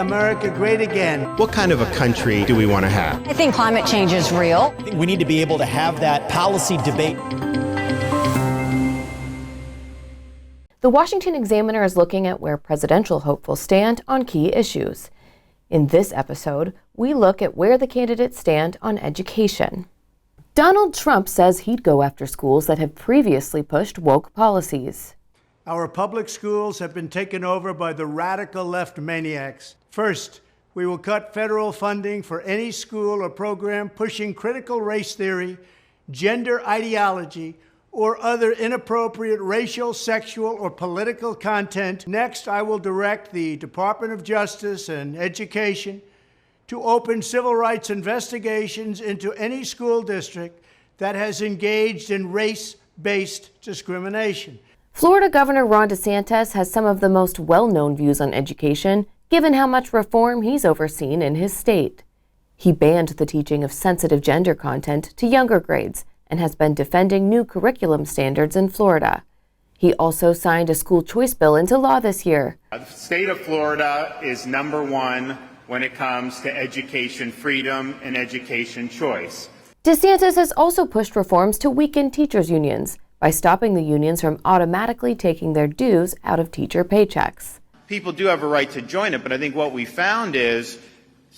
America great again. What kind of a country do we want to have? I think climate change is real. I think we need to be able to have that policy debate. The Washington Examiner is looking at where presidential hopefuls stand on key issues. In this episode, we look at where the candidates stand on education. Donald Trump says he'd go after schools that have previously pushed woke policies. Our public schools have been taken over by the radical left maniacs. First, we will cut federal funding for any school or program pushing critical race theory, gender ideology, or other inappropriate racial, sexual, or political content. Next, I will direct the Department of Justice and Education to open civil rights investigations into any school district that has engaged in race-based discrimination. Florida Governor Ron DeSantis has some of the most well-known views on education, given how much reform he's overseen in his state. He banned the teaching of sensitive gender content to younger grades and has been defending new curriculum standards in Florida. He also signed a school choice bill into law this year. The state of Florida is #1 when it comes to education freedom and education choice. DeSantis has also pushed reforms to weaken teachers' unions by stopping the unions from automatically taking their dues out of teacher paychecks. People do have a right to join it, but I think what we found is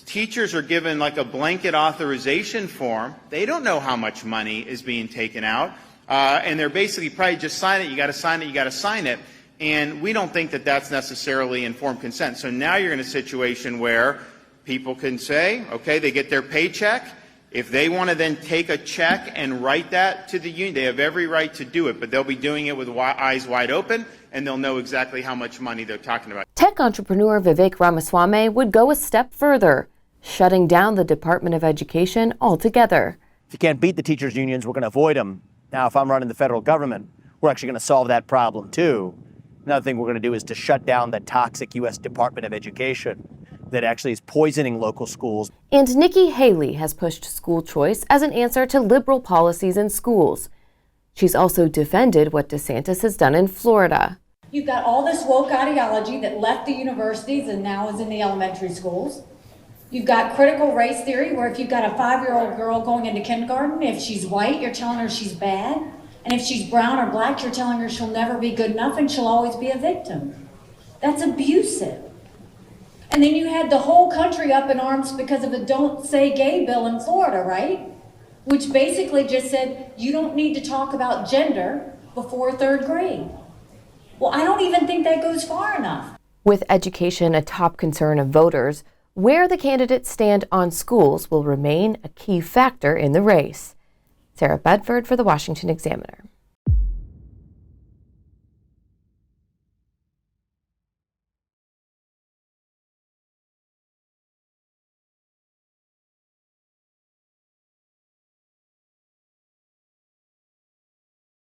teachers are given like a blanket authorization form. They don't know how much money is being taken out, and they're basically probably just sign it, you got to sign it, you got to sign it. And we don't think that that's necessarily informed consent. So now you're in a situation where people can say, okay, they get their paycheck. If they want to then take a check and write that to the union, they have every right to do it, but they'll be doing it with eyes wide open, and they'll know exactly how much money they're talking about. Tech entrepreneur Vivek Ramaswamy would go a step further, shutting down the Department of Education altogether. If you can't beat the teachers' unions, we're going to avoid them. Now, if I'm running the federal government, we're actually going to solve that problem, too. Another thing we're going to do is to shut down the toxic U.S. Department of Education that actually is poisoning local schools. And Nikki Haley has pushed school choice as an answer to liberal policies in schools. She's also defended what DeSantis has done in Florida. You've got all this woke ideology that left the universities and now is in the elementary schools. You've got critical race theory, where if you've got a 5-year-old girl going into kindergarten, if she's white, you're telling her she's bad. And if she's brown or black, you're telling her she'll never be good enough and she'll always be a victim. That's abusive. And then you had the whole country up in arms because of a Don't Say Gay bill in Florida, right? Which basically just said, you don't need to talk about gender before 3rd grade. Well, I don't even think that goes far enough. With education a top concern of voters, where the candidates stand on schools will remain a key factor in the race. Sarah Bedford for the Washington Examiner.